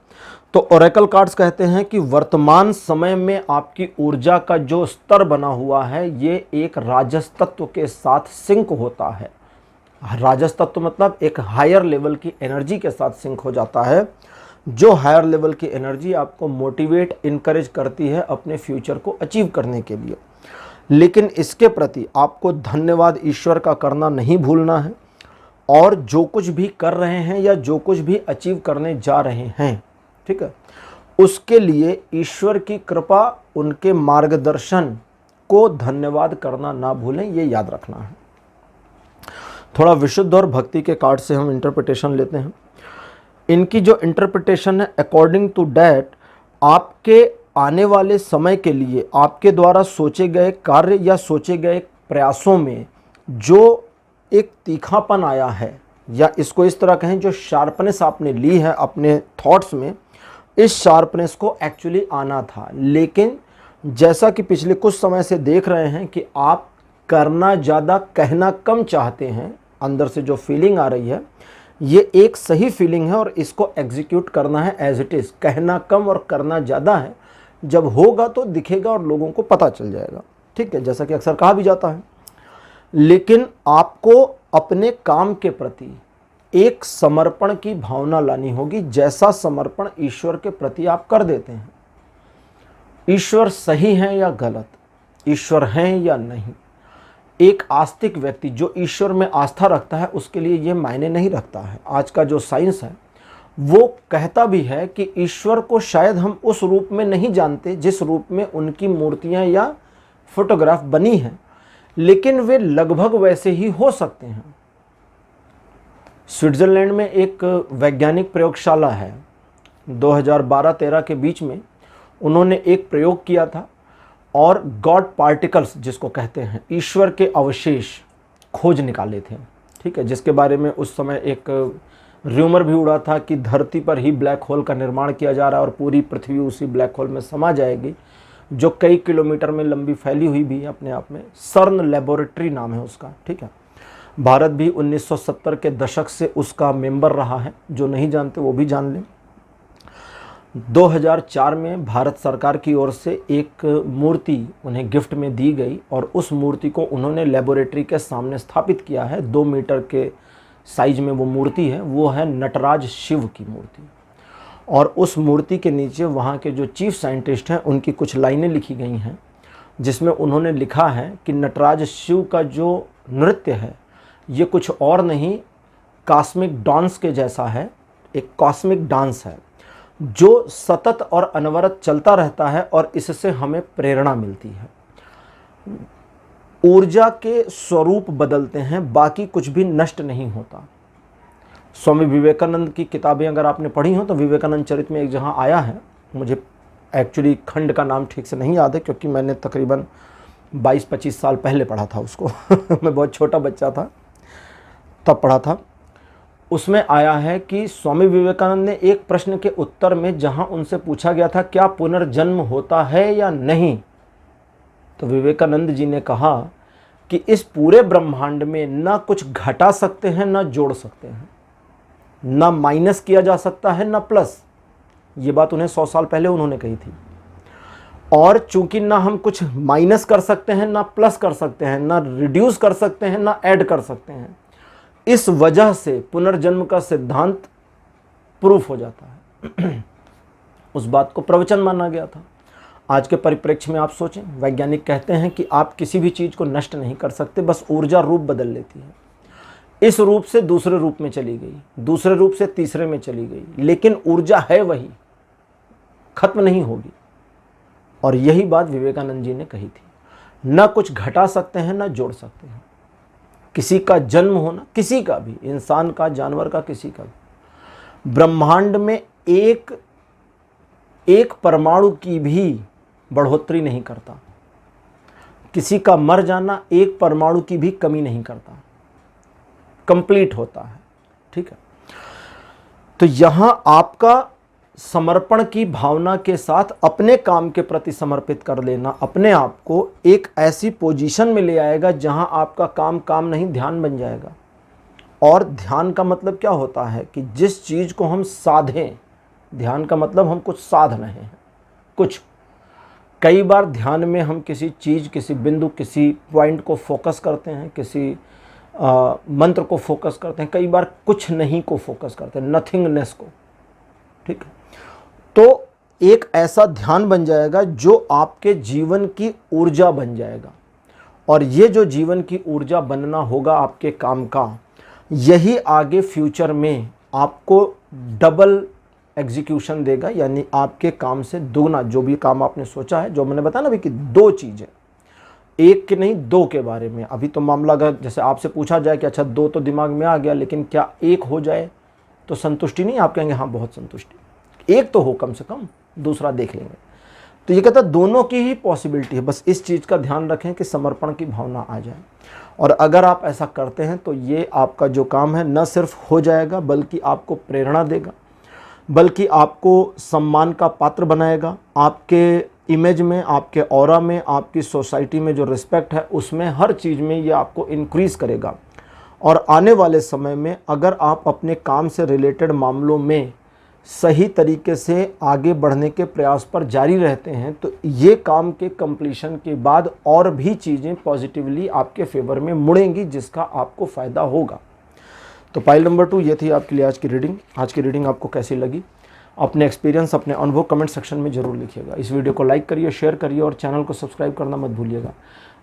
तो ओरेकल कार्ड्स कहते हैं कि वर्तमान समय में आपकी ऊर्जा का जो स्तर बना हुआ है, ये एक राजस तत्व के साथ सिंक होता है। राजस तत्व मतलब एक हायर लेवल की एनर्जी के साथ सिंक हो जाता है, जो हायर लेवल की एनर्जी आपको मोटिवेट, इनकरेज करती है अपने फ्यूचर को अचीव करने के लिए। लेकिन इसके प्रति आपको धन्यवाद ईश्वर का करना नहीं भूलना है, और जो कुछ भी कर रहे हैं या जो कुछ भी अचीव करने जा रहे हैं, ठीक है, उसके लिए ईश्वर की कृपा, उनके मार्गदर्शन को धन्यवाद करना ना भूलें, ये याद रखना है। थोड़ा विशुद्ध और भक्ति के कार्ड से हम इंटरप्रिटेशन लेते हैं। इनकी जो इंटरप्रिटेशन है, अकॉर्डिंग टू डैट आपके आने वाले समय के लिए आपके द्वारा सोचे गए कार्य या सोचे गए प्रयासों में जो एक तीखापन आया है, या इसको इस तरह कहें जो शार्पनेस आपने ली है अपने थॉट्स में, इस शार्पनेस को एक्चुअली आना था। लेकिन जैसा कि पिछले कुछ समय से देख रहे हैं कि आप करना ज़्यादा कहना कम चाहते हैं, अंदर से जो फीलिंग आ रही है ये एक सही फीलिंग है, और इसको एग्जीक्यूट करना है एज इट इज़। कहना कम और करना ज़्यादा है, जब होगा तो दिखेगा और लोगों को पता चल जाएगा, ठीक है, जैसा कि अक्सर कहा भी जाता है। लेकिन आपको अपने काम के प्रति एक समर्पण की भावना लानी होगी, जैसा समर्पण ईश्वर के प्रति आप कर देते हैं। ईश्वर सही है या गलत, ईश्वर हैं या नहीं, एक आस्तिक व्यक्ति जो ईश्वर में आस्था रखता है उसके लिए ये मायने नहीं रखता है। आज का जो साइंस है वो कहता भी है कि ईश्वर को शायद हम उस रूप में नहीं जानते जिस रूप में उनकी मूर्तियां या फोटोग्राफ बनी हैं, लेकिन वे लगभग वैसे ही हो सकते हैं। स्विट्ज़रलैंड में एक वैज्ञानिक प्रयोगशाला है, 2012-13 के बीच में उन्होंने एक प्रयोग किया था, और गॉड पार्टिकल्स जिसको कहते हैं, ईश्वर के अवशेष खोज निकाले थे, ठीक है, जिसके बारे में उस समय एक र्यूमर भी उड़ा था कि धरती पर ही ब्लैक होल का निर्माण किया जा रहा है और पूरी पृथ्वी उसी ब्लैक होल में समा जाएगी, जो कई किलोमीटर में लंबी फैली हुई भी है अपने आप में। सर्न लेबोरेटरी नाम है उसका, ठीक है। भारत भी 1970 के दशक से उसका मेंबर रहा है, जो नहीं जानते वो भी जान लें। 2004 में भारत सरकार की ओर से एक मूर्ति उन्हें गिफ्ट में दी गई, और उस मूर्ति को उन्होंने लेबोरेटरी के सामने स्थापित किया है। 2 मीटर के साइज में वो मूर्ति है, वो है नटराज शिव की मूर्ति। और उस मूर्ति के नीचे वहाँ के जो चीफ साइंटिस्ट हैं उनकी कुछ लाइनें लिखी गई हैं, जिसमें उन्होंने लिखा है कि नटराज शिव का जो नृत्य है ये कुछ और नहीं, कॉस्मिक डांस के जैसा है, एक कॉस्मिक डांस है। जो सतत और अनवरत चलता रहता है और इससे हमें प्रेरणा मिलती है। ऊर्जा के स्वरूप बदलते हैं, बाकी कुछ भी नष्ट नहीं होता। स्वामी विवेकानंद की किताबें अगर आपने पढ़ी हो तो विवेकानंद चरित में एक जहाँ आया है, मुझे एक्चुअली खंड का नाम ठीक से नहीं याद है क्योंकि मैंने तकरीबन 22-25 साल पहले पढ़ा था उसको मैं बहुत छोटा बच्चा था तब पढ़ा था। उसमें आया है कि स्वामी विवेकानंद ने एक प्रश्न के उत्तर में जहाँ उनसे पूछा गया था क्या पुनर्जन्म होता है या नहीं, तो विवेकानंद जी ने कहा कि इस पूरे ब्रह्मांड में ना कुछ घटा सकते हैं ना जोड़ सकते हैं, ना माइनस किया जा सकता है ना प्लस। ये बात उन्हें 100 साल पहले उन्होंने कही थी। और चूंकि ना हम कुछ माइनस कर सकते हैं ना प्लस कर सकते हैं, ना रिड्यूस कर सकते हैं ना ऐड कर सकते हैं, इस वजह से पुनर्जन्म का सिद्धांत प्रूफ हो जाता है। उस बात को प्रवचन माना गया था। आज के परिप्रेक्ष्य में आप सोचें, वैज्ञानिक कहते हैं कि आप किसी भी चीज़ को नष्ट नहीं कर सकते, बस ऊर्जा रूप बदल लेती है। इस रूप से दूसरे रूप में चली गई, दूसरे रूप से तीसरे में चली गई, लेकिन ऊर्जा है वही, खत्म नहीं होगी। और यही बात विवेकानंद जी ने कही थी। न कुछ घटा सकते हैं न जोड़ सकते हैं। किसी का जन्म होना, किसी का भी, इंसान का, जानवर का, किसी का भी, ब्रह्मांड में एक परमाणु की भी बढ़ोतरी नहीं करता। किसी का मर जाना एक परमाणु की भी कमी नहीं करता, कंप्लीट होता है। ठीक है, तो यहां आपका समर्पण की भावना के साथ अपने काम के प्रति समर्पित कर लेना अपने आप को एक ऐसी पोजीशन में ले आएगा जहां आपका काम काम नहीं ध्यान बन जाएगा। और ध्यान का मतलब क्या होता है कि जिस चीज़ को हम साधें, ध्यान का मतलब हम कुछ साध रहे हैं। कुछ कई बार ध्यान में हम किसी चीज़, किसी बिंदु, किसी पॉइंट को फोकस करते हैं, किसी मंत्र को फोकस करते हैं, कई बार कुछ नहीं को फोकस करते हैं, नथिंगनेस को। ठीक है, तो एक ऐसा ध्यान बन जाएगा जो आपके जीवन की ऊर्जा बन जाएगा। और ये जो जीवन की ऊर्जा बनना होगा आपके काम का, यही आगे फ्यूचर में आपको डबल एग्जीक्यूशन देगा, यानी आपके काम से दुगना, जो भी काम आपने सोचा है, जो मैंने बताया ना अभी कि दो चीज़ें, एक के नहीं दो के बारे में। अभी तो मामला अगर जैसे आपसे पूछा जाए कि अच्छा दो तो दिमाग में आ गया, लेकिन क्या एक हो जाए तो संतुष्टि नहीं? आप कहेंगे हाँ बहुत संतुष्टि, एक तो हो कम से कम, दूसरा देख लेंगे। तो ये कहता है दोनों की ही पॉसिबिलिटी है, बस इस चीज़ का ध्यान रखें कि समर्पण की भावना आ जाए। और अगर आप ऐसा करते हैं तो ये आपका जो काम है न सिर्फ हो जाएगा, बल्कि आपको प्रेरणा देगा, बल्कि आपको सम्मान का पात्र बनाएगा। आपके इमेज में, आपके ऑरा में, आपकी सोसाइटी में जो रिस्पेक्ट है उसमें, हर चीज़ में ये आपको इंक्रीज़ करेगा। और आने वाले समय में अगर आप अपने काम से रिलेटेड मामलों में सही तरीके से आगे बढ़ने के प्रयास पर जारी रहते हैं तो ये काम के कंप्लीशन के बाद और भी चीज़ें पॉजिटिवली आपके फेवर में मुड़ेंगी, जिसका आपको फ़ायदा होगा। तो पाइल नंबर 2 ये थी आपके लिए आज की रीडिंग। आज की रीडिंग आपको कैसी लगी? अपने एक्सपीरियंस, अपने अनुभव कमेंट सेक्शन में ज़रूर लिखिएगा। इस वीडियो को लाइक करिए, शेयर करिए और चैनल को सब्सक्राइब करना मत भूलिएगा।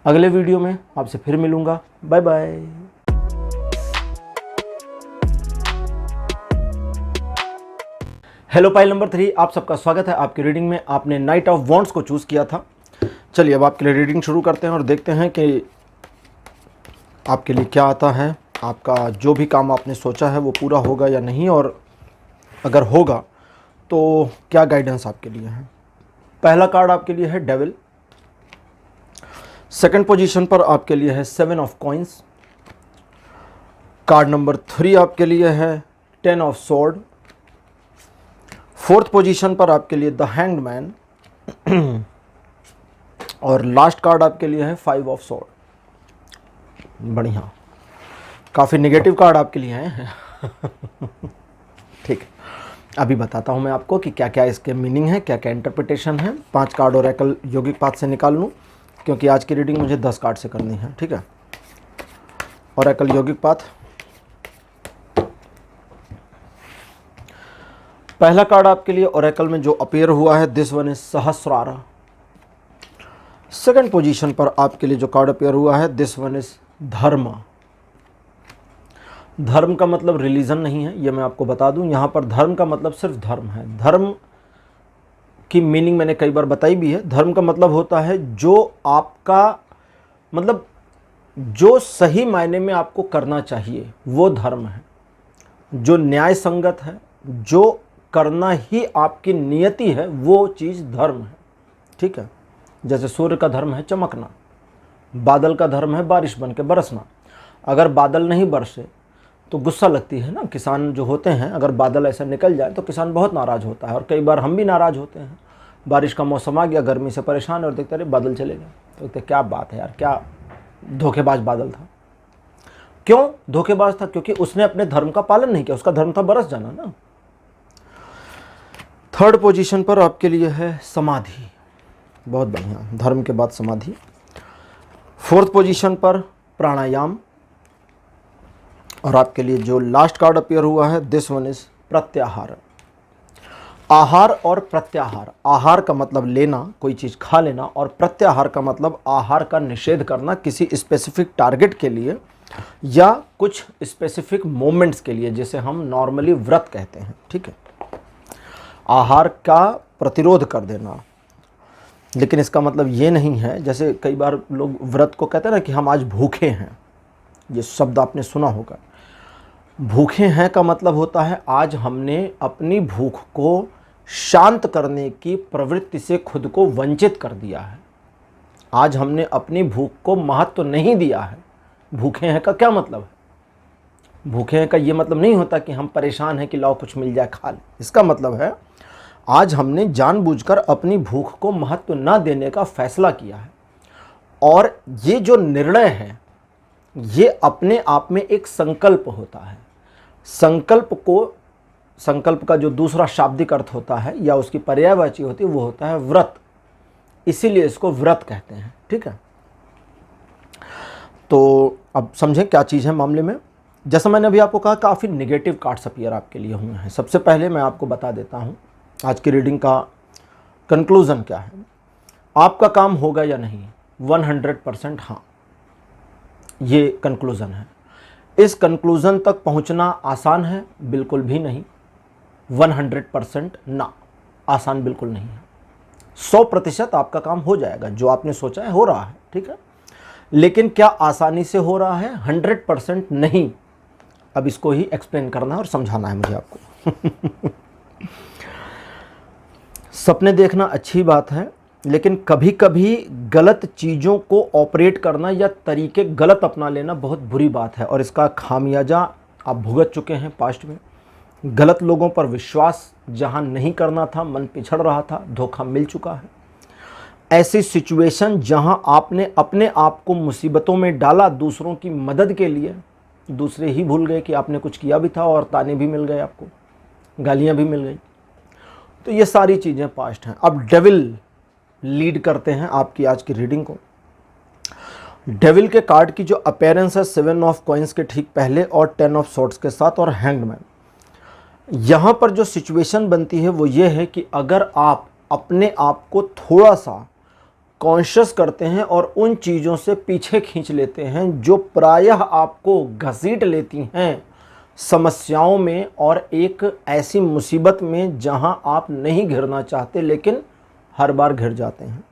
अगले वीडियो में आपसे फिर मिलूँगा। Bye bye. Hello pile number 3, आप सबका स्वागत है आपकी रीडिंग में। आपने नाइट ऑफ वॉन्ड्स को चूज़ किया था। चलिए अब आपके लिए रीडिंग शुरू करते हैं और देखते हैं कि आपके लिए क्या आता है। आपका जो भी काम आपने सोचा है वो पूरा होगा या नहीं, और अगर होगा तो क्या गाइडेंस आपके लिए है। पहला कार्ड आपके लिए है डेविल। सेकंड पोजीशन पर आपके लिए है 7 ऑफ कॉइंस। कार्ड नंबर 3 आपके लिए है 10 ऑफ स्वॉर्ड। फोर्थ पोजीशन पर आपके लिए द हैंग्ड मैन। और लास्ट कार्ड आपके लिए है 5 ऑफ स्वॉर्ड। बढ़िया, काफ़ी नेगेटिव कार्ड आपके लिए हैं। ठीक है, अभी बताता हूँ मैं आपको कि क्या क्या इसके मीनिंग है, क्या क्या इंटरप्रिटेशन है। 5 कार्ड ओरेकल योगिक पाथ से निकाल लूँ, क्योंकि आज की रीडिंग मुझे 10 कार्ड से करनी है। ठीक है, ओरेकल योगिक पाथ। पहला कार्ड आपके लिए ओरेकल में जो अपीयर हुआ है, this one is Sahasrara. Second position पर आपके लिए जो कार्ड अपीयर हुआ है, दिस वन इज धर्म। धर्म का मतलब रिलीजन नहीं है, ये मैं आपको बता दूं। यहाँ पर धर्म का मतलब सिर्फ धर्म है। धर्म की मीनिंग मैंने कई बार बताई भी है। धर्म का मतलब होता है जो आपका मतलब जो सही मायने में आपको करना चाहिए वो धर्म है, जो न्याय संगत है, जो करना ही आपकी नियति है वो चीज़ धर्म है। ठीक है, जैसे सूर्य का धर्म है चमकना, बादल का धर्म है बारिश बन के बरसना। अगर बादल नहीं बरसे तो गुस्सा लगती है ना, किसान जो होते हैं, अगर बादल ऐसा निकल जाए तो किसान बहुत नाराज़ होता है, और कई बार हम भी नाराज़ होते हैं। बारिश का मौसम आ गया, गर्मी से परेशान, और देखते अरे बादल चले गए, तो कहते क्या बात है यार, क्या धोखेबाज बादल था। क्यों धोखेबाज था? क्योंकि उसने अपने धर्म का पालन नहीं किया, उसका धर्म था बरस जाना ना। थर्ड पोजीशन पर आपके लिए है समाधि। बहुत बढ़िया, धर्म के बाद समाधि। फोर्थ पोजीशन पर प्राणायाम, और आपके लिए जो लास्ट कार्ड अपीयर हुआ है दिस वन इज प्रत्याहार। आहार और प्रत्याहार। आहार का मतलब लेना, कोई चीज़ खा लेना, और प्रत्याहार का मतलब आहार का निषेध करना किसी स्पेसिफिक टारगेट के लिए या कुछ स्पेसिफिक मोमेंट्स के लिए, जिसे हम नॉर्मली व्रत कहते हैं। ठीक है, आहार का प्रतिरोध कर देना। लेकिन इसका मतलब ये नहीं है, जैसे कई बार लोग व्रत को कहते हैं ना कि हम आज भूखे हैं, ये शब्द आपने सुना होगा। भूखे हैं का मतलब होता है आज हमने अपनी भूख को शांत करने की प्रवृत्ति से खुद को वंचित कर दिया है। आज हमने अपनी भूख को महत्व नहीं दिया है। भूखे हैं का क्या मतलब है? भूखे हैं का ये मतलब नहीं होता कि हम परेशान हैं कि लाओ कुछ मिल जाए खा ले। इसका मतलब है आज हमने जानबूझकर अपनी भूख को महत्व न देने का फैसला किया है, और ये जो निर्णय है ये अपने आप में एक संकल्प होता है। संकल्प का जो दूसरा शाब्दिक अर्थ होता है या उसकी पर्यायवाची होती है वो होता है व्रत, इसीलिए इसको व्रत कहते हैं। ठीक है, तो अब समझें क्या चीज़ है मामले में। जैसा मैंने अभी आपको कहा, काफ़ी नेगेटिव कार्ड्स अपीयर आपके लिए हुए हैं। सबसे पहले मैं आपको बता देता हूँ आज की रीडिंग का कंक्लूज़न क्या है। आपका काम होगा या नहीं, 100% हाँ, ये कंक्लूज़न है। इस कंक्लूज़न तक पहुंचना आसान है? बिल्कुल भी नहीं। 100% ना, आसान बिल्कुल नहीं है। 100% आपका काम हो जाएगा, जो आपने सोचा है हो रहा है। ठीक है, लेकिन क्या आसानी से हो रहा है? 100% नहीं। अब इसको ही एक्सप्लेन करना है और समझाना है मुझे आपको। सपने देखना अच्छी बात है, लेकिन कभी कभी गलत चीज़ों को ऑपरेट करना या तरीके गलत अपना लेना बहुत बुरी बात है, और इसका खामियाजा आप भुगत चुके हैं पास्ट में। गलत लोगों पर विश्वास जहां नहीं करना था, मन पिछड़ रहा था, धोखा मिल चुका है। ऐसी सिचुएशन जहां आपने अपने आप को मुसीबतों में डाला दूसरों की मदद के लिए, दूसरे ही भूल गए कि आपने कुछ किया भी था, और ताने भी मिल गए, आपको गालियां भी मिल गई। तो ये सारी चीज़ें पास्ट हैं। अब डेविल लीड करते हैं आपकी आज की रीडिंग को। डेविल के कार्ड की जो अपीयरेंस है 7 ऑफ कॉइंस के ठीक पहले और 10 ऑफ सॉर्ड्स के साथ और हैंग्ड मैन, यहाँ पर जो सिचुएशन बनती है वो ये है कि अगर आप अपने आप को थोड़ा सा कॉन्शियस करते हैं और उन चीज़ों से पीछे खींच लेते हैं जो प्रायः आपको घसीट लेती हैं समस्याओं में और एक ऐसी मुसीबत में जहां आप नहीं घिरना चाहते लेकिन हर बार घिर जाते हैं,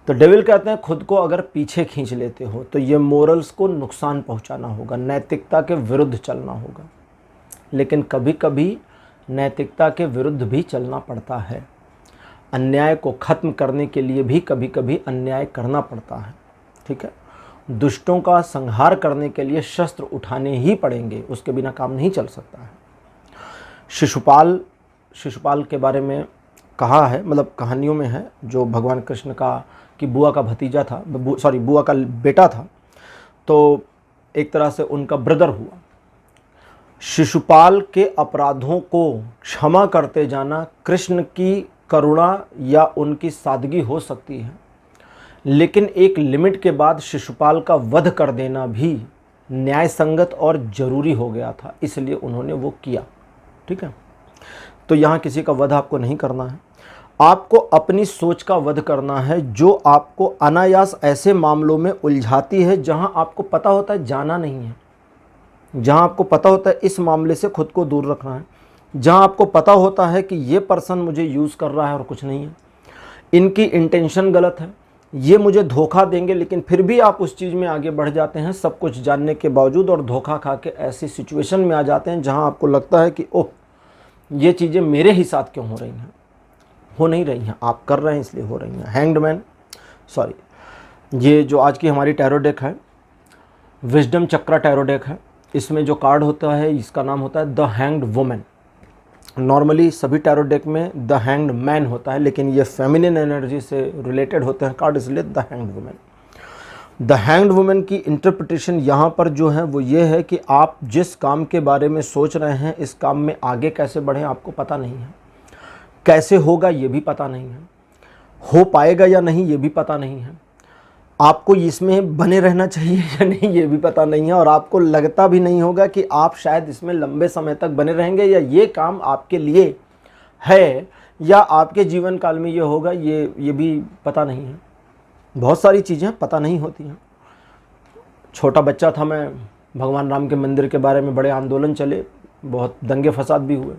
तो डेविल कहते हैं खुद को अगर पीछे खींच लेते हो तो ये मोरल्स को नुकसान पहुंचाना होगा, नैतिकता के विरुद्ध चलना होगा। लेकिन कभी कभी नैतिकता के विरुद्ध भी चलना पड़ता है। अन्याय को ख़त्म करने के लिए भी कभी कभी अन्याय करना पड़ता है। ठीक है, दुष्टों का संहार करने के लिए शस्त्र उठाने ही पड़ेंगे, उसके बिना काम नहीं चल सकता है। शिशुपाल के बारे में कहा है, मतलब कहानियों में है, जो भगवान कृष्ण का कि बुआ का भतीजा था, बुआ का बेटा था, तो एक तरह से उनका ब्रदर हुआ। शिशुपाल के अपराधों को क्षमा करते जाना कृष्ण की करुणा या उनकी सादगी हो सकती है, लेकिन एक लिमिट के बाद शिशुपाल का वध कर देना भी न्याय संगत और ज़रूरी हो गया था, इसलिए उन्होंने वो किया। ठीक है, तो यहाँ किसी का वध आपको नहीं करना है, आपको अपनी सोच का वध करना है जो आपको अनायास ऐसे मामलों में उलझाती है जहाँ आपको पता होता है जाना नहीं है, जहाँ आपको पता होता है इस मामले से खुद को दूर रखना है, जहाँ आपको पता होता है कि ये पर्सन मुझे यूज़ कर रहा है और कुछ नहीं है, इनकी इंटेंशन गलत है, ये मुझे धोखा देंगे, लेकिन फिर भी आप उस चीज़ में आगे बढ़ जाते हैं सब कुछ जानने के बावजूद, और धोखा खा के ऐसी सिचुएशन में आ जाते हैं जहाँ आपको लगता है कि ओह ये चीज़ें मेरे ही साथ क्यों हो रही हैं। हो नहीं रही हैं, आप कर रहे हैं इसलिए हो रही हैं। हैंग्ड मैन, सॉरी, ये जो आज की हमारी टैरो डेक है, विजडम चक्रा टैरो डेक है, इसमें जो कार्ड होता है इसका नाम होता है द हैंग्ड वुमन। नॉर्मली सभी टैरो डेक में द हैंग्ड मैन होता है, लेकिन ये फेमिनिन एनर्जी से रिलेटेड होते हैं कार्ड, इसलिए the hanged woman. The hanged woman की इंटरप्रिटेशन यहाँ पर जो है वो ये है कि आप जिस काम के बारे में सोच रहे हैं, इस काम में आगे कैसे बढ़ें आपको पता नहीं है, कैसे होगा ये भी पता नहीं है, हो पाएगा या नहीं ये भी पता नहीं है, आपको इसमें बने रहना चाहिए या नहीं ये भी पता नहीं है, और आपको लगता भी नहीं होगा कि आप शायद इसमें लंबे समय तक बने रहेंगे, या ये काम आपके लिए है या आपके जीवन काल में ये होगा, ये भी पता नहीं है। बहुत सारी चीज़ें पता नहीं होती हैं। छोटा बच्चा था मैं, भगवान राम के मंदिर के बारे में बड़े आंदोलन चले, बहुत दंगे फसाद भी हुए,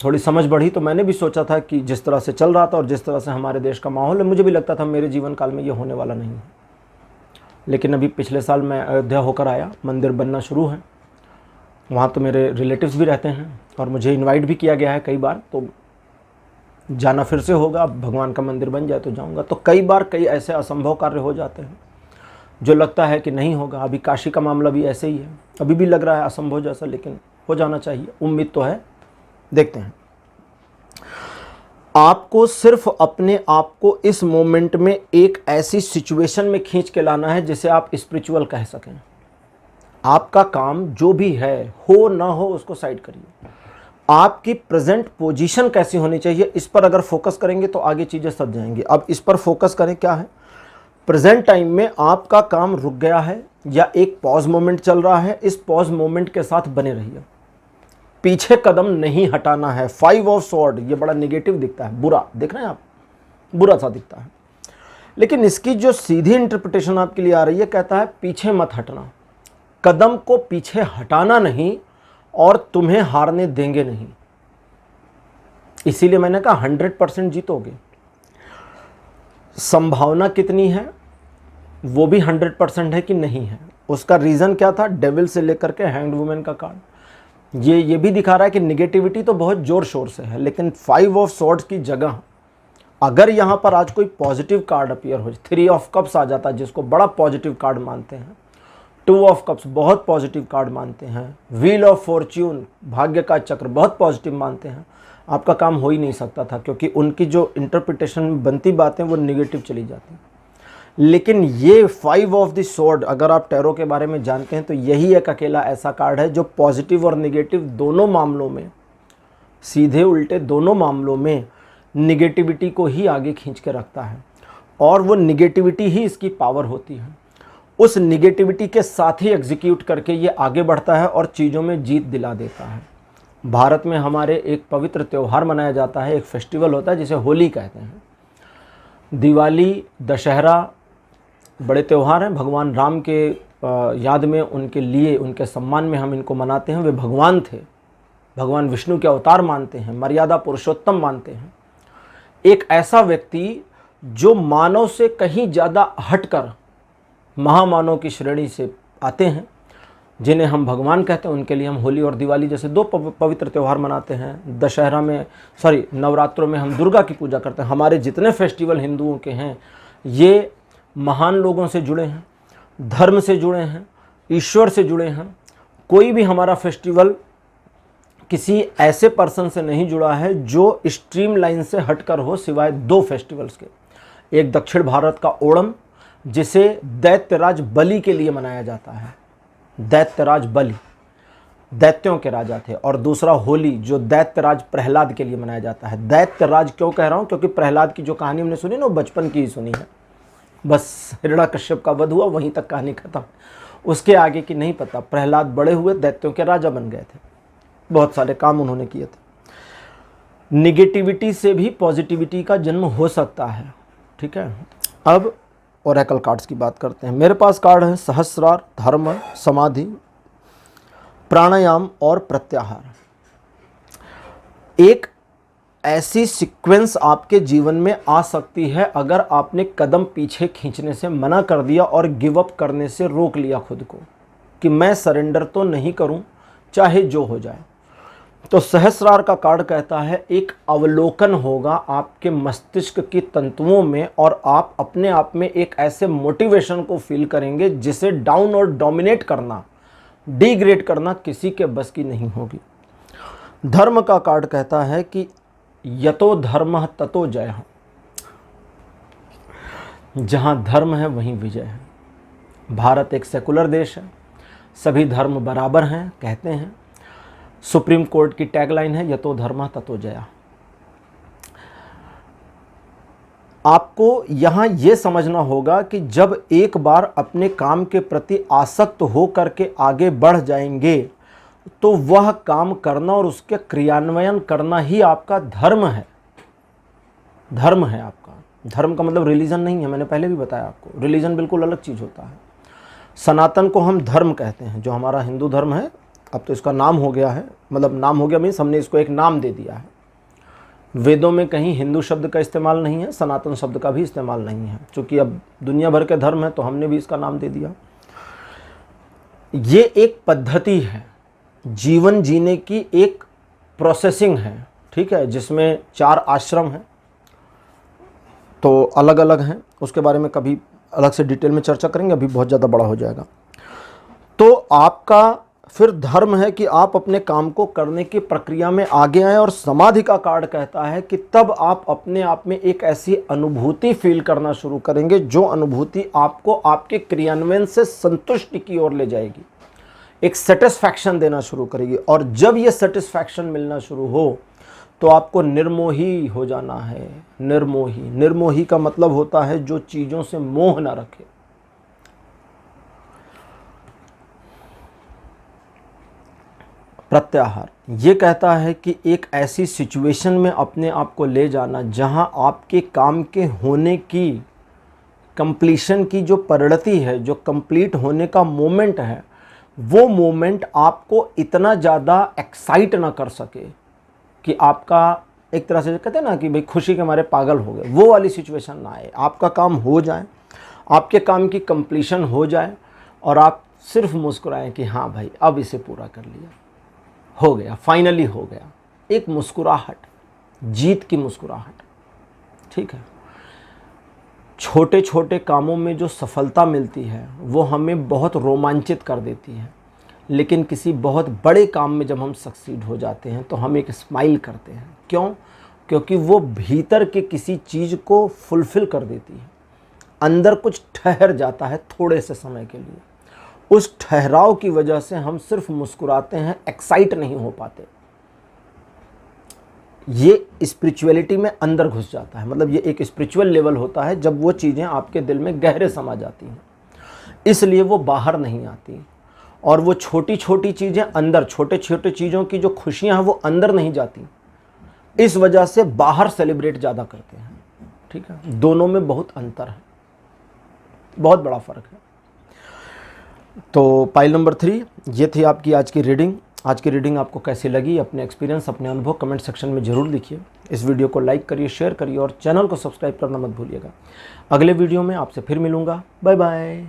थोड़ी समझ बढ़ी तो मैंने भी सोचा था कि जिस तरह से चल रहा था और जिस तरह से हमारे देश का माहौल है, मुझे भी लगता था मेरे जीवन काल में ये होने वाला नहीं है। लेकिन अभी पिछले साल मैं अयोध्या होकर आया, मंदिर बनना शुरू है, वहाँ तो मेरे रिलेटिव्स भी रहते हैं और मुझे इनवाइट भी किया गया है कई बार, तो जाना फिर से होगा। अब भगवान का मंदिर बन जाए तो जाऊँगा। तो कई बार कई ऐसे असंभव कार्य हो जाते हैं जो लगता है कि नहीं होगा। अभी काशी का मामला भी ऐसे ही है, अभी भी लग रहा है असंभव जैसा, लेकिन हो जाना चाहिए, उम्मीद तो है। देखते हैं। आपको सिर्फ अपने आप को इस मोमेंट में एक ऐसी सिचुएशन में खींच के लाना है जिसे आप स्पिरिचुअल कह सकें। आपका काम जो भी है, हो ना हो, उसको साइड करिए। आपकी प्रेजेंट पोजीशन कैसी होनी चाहिए, इस पर अगर फोकस करेंगे तो आगे चीजें सज जाएंगी। अब इस पर फोकस करें, क्या है प्रेजेंट टाइम में आपका काम रुक गया है या एक पॉज मोमेंट चल रहा है, इस पॉज मोमेंट के साथ बने रहिए। पीछे कदम नहीं हटाना है। 5 ऑफ स्वॉर्ड, ये बड़ा नेगेटिव दिखता है, बुरा देख रहे हैं आप, बुरा सा दिखता है, लेकिन इसकी जो सीधी इंटरप्रिटेशन आपके लिए आ रही है, कहता है पीछे मत हटना, कदम को पीछे हटाना नहीं और तुम्हें हारने देंगे नहीं। इसीलिए मैंने कहा 100% जीतोगे। संभावना कितनी है वो भी 100% है कि नहीं है। उसका रीजन क्या था, डेविल से लेकर के हैंग्ड वुमेन का कार्ड ये भी दिखा रहा है कि निगेटिविटी तो बहुत जोर शोर से है, लेकिन 5 ऑफ स्वॉर्ड्स की जगह अगर यहां पर आज कोई पॉजिटिव कार्ड अपीयर हो, 3 ऑफ कप्स आ जाता है जिसको बड़ा पॉजिटिव कार्ड मानते हैं, 2 ऑफ कप्स बहुत पॉजिटिव कार्ड मानते हैं, व्हील ऑफ फॉर्च्यून भाग्य का चक्र बहुत पॉजिटिव मानते हैं, आपका काम हो ही नहीं सकता था, क्योंकि उनकी जो इंटरप्रिटेशन में बनती बातें वो निगेटिव चली जाती हैं। लेकिन ये 5 ऑफ द स्वॉर्ड, अगर आप टैरो के बारे में जानते हैं तो यही एक अकेला ऐसा कार्ड है जो पॉजिटिव और निगेटिव दोनों मामलों में, सीधे उल्टे दोनों मामलों में निगेटिविटी को ही आगे खींच के रखता है, और वो निगेटिविटी ही इसकी पावर होती है। उस निगेटिविटी के साथ ही एग्जीक्यूट करके ये आगे बढ़ता है और चीज़ों में जीत दिला देता है। भारत में हमारे एक पवित्र त्यौहार मनाया जाता है, एक फेस्टिवल होता है जिसे होली कहते हैं। दिवाली, दशहरा बड़े त्यौहार हैं, भगवान राम के याद में, उनके लिए, उनके सम्मान में हम इनको मनाते हैं। वे भगवान थे, भगवान विष्णु के अवतार मानते हैं, मर्यादा पुरुषोत्तम मानते हैं। एक ऐसा व्यक्ति जो मानव से कहीं ज़्यादा हटकर महामानव की श्रेणी से आते हैं, जिन्हें हम भगवान कहते हैं, उनके लिए हम होली और दिवाली जैसे 2 पवित्र त्यौहार मनाते हैं। दशहरा में, नवरात्रों में हम दुर्गा की पूजा करते हैं। हमारे जितने फेस्टिवल हिंदुओं के हैं ये महान लोगों से जुड़े हैं, धर्म से जुड़े हैं, ईश्वर से जुड़े हैं। कोई भी हमारा फेस्टिवल किसी ऐसे पर्सन से नहीं जुड़ा है जो स्ट्रीम लाइन से हटकर हो, सिवाय 2 फेस्टिवल्स के। एक दक्षिण भारत का ओणम, जिसे दैत्यराज बलि के लिए मनाया जाता है, दैत्यराज बलि दैत्यों के राजा थे, और दूसरा होली जो दैत्यराज प्रहलाद के लिए मनाया जाता है। दैत्यराज क्यों कह रहा हूँ, क्योंकि प्रहलाद की जो कहानी हमने सुनी ना, वो बचपन की ही सुनी है, बस हिरण्यकश्यप का वध हुआ, वहीं तक कहानी खत्म, उसके आगे की नहीं पता। प्रहलाद बड़े हुए, दैत्यों के राजा बन गए थे, बहुत सारे काम उन्होंने किए थे। निगेटिविटी से भी पॉजिटिविटी का जन्म हो सकता है, ठीक है। अब ओरेकल कार्ड्स की बात करते हैं। मेरे पास कार्ड है सहस्रार, धर्म, समाधि, प्राणायाम और प्रत्याहार एक ऐसी सीक्वेंस आपके जीवन में आ सकती है अगर आपने कदम पीछे खींचने से मना कर दिया और गिव अप करने से रोक लिया खुद को कि मैं सरेंडर तो नहीं करूं चाहे जो हो जाए। तो सहस्रार का कार्ड कहता है एक अवलोकन होगा आपके मस्तिष्क की तंतुओं में और आप अपने आप में एक ऐसे मोटिवेशन को फील करेंगे जिसे डाउन और डोमिनेट करना, डिग्रेड करना किसी के बस की नहीं होगी। धर्म का कार्ड कहता है कि यतो धर्मः ततो जयः, जहां धर्म है वहीं विजय है। भारत एक सेकुलर देश है, सभी धर्म बराबर हैं कहते हैं। सुप्रीम कोर्ट की टैगलाइन है यतो धर्मः ततो जयः। आपको यहां यह समझना होगा कि जब एक बार अपने काम के प्रति आसक्त हो करके आगे बढ़ जाएंगे तो वह काम करना और उसके क्रियान्वयन करना ही आपका धर्म है। धर्म है आपका। धर्म का मतलब रिलीजन नहीं है, मैंने पहले भी बताया आपको। रिलीजन बिल्कुल अलग चीज़ होता है। सनातन को हम धर्म कहते हैं, जो हमारा हिंदू धर्म है। अब तो इसका नाम हो गया है, मतलब नाम हो गया मीन्स हमने इसको एक नाम दे दिया है। वेदों में कहीं हिंदू शब्द का इस्तेमाल नहीं है, सनातन शब्द का भी इस्तेमाल नहीं है। चूँकि अब दुनिया भर के धर्म है तो हमने भी इसका नाम दे दिया। ये एक पद्धति है, जीवन जीने की एक प्रोसेसिंग है, ठीक है, जिसमें 4 आश्रम हैं, तो अलग अलग हैं। उसके बारे में कभी अलग से डिटेल में चर्चा करेंगे, अभी बहुत ज़्यादा बड़ा हो जाएगा। तो आपका फिर धर्म है कि आप अपने काम को करने की प्रक्रिया में आगे आएँ। और समाधि का कार्ड कहता है कि तब आप अपने आप में एक ऐसी अनुभूति फील करना शुरू करेंगे जो अनुभूति आपको आपके क्रियान्वयन से संतुष्टि की ओर ले जाएगी, एक सेटिस्फैक्शन देना शुरू करेगी। और जब ये सेटिस्फैक्शन मिलना शुरू हो तो आपको निर्मोही हो जाना है। निर्मोही, निर्मोही का मतलब होता है जो चीज़ों से मोह ना रखे। प्रत्याहार ये कहता है कि एक ऐसी सिचुएशन में अपने आप को ले जाना जहां आपके काम के होने की, कंप्लीशन की जो परिणति है, जो कंप्लीट होने का मोमेंट है, वो मोमेंट आपको इतना ज़्यादा एक्साइट ना कर सके कि आपका एक तरह से कहते हैं ना कि भाई खुशी के मारे पागल हो गए, वो वाली सिचुएशन ना आए। आपका काम हो जाए, आपके काम की कंप्लीशन हो जाए और आप सिर्फ मुस्कुराएं कि हाँ भाई अब इसे पूरा कर लिया, हो गया, फाइनली हो गया। एक मुस्कुराहट, जीत की मुस्कुराहट, ठीक है। छोटे छोटे कामों में जो सफलता मिलती है वो हमें बहुत रोमांचित कर देती है, लेकिन किसी बहुत बड़े काम में जब हम सक्सीड हो जाते हैं तो हम एक स्माइल करते हैं। क्यों? क्योंकि वो भीतर के किसी चीज़ को फुलफ़िल कर देती है, अंदर कुछ ठहर जाता है थोड़े से समय के लिए। उस ठहराव की वजह से हम सिर्फ मुस्कुराते हैं, एक्साइट नहीं हो पाते। ये स्पिरिचुअलिटी में अंदर घुस जाता है, मतलब ये एक स्पिरिचुअल लेवल होता है जब वो चीज़ें आपके दिल में गहरे समा जाती हैं, इसलिए वो बाहर नहीं आती। और वो छोटी छोटी चीज़ें अंदर, छोटे छोटे चीज़ों की जो खुशियां हैं वो अंदर नहीं जाती, इस वजह से बाहर सेलिब्रेट ज़्यादा करते हैं, ठीक है। दोनों में बहुत अंतर है, बहुत बड़ा फ़र्क है। तो पाइल नंबर 3 ये थी आपकी आज की रीडिंग। आज की रीडिंग आपको कैसी लगी? अपने एक्सपीरियंस, अपने अनुभव कमेंट सेक्शन में ज़रूर लिखिए। इस वीडियो को लाइक करिए, शेयर करिए और चैनल को सब्सक्राइब करना मत भूलिएगा। अगले वीडियो में आपसे फिर मिलूँगा। Bye bye.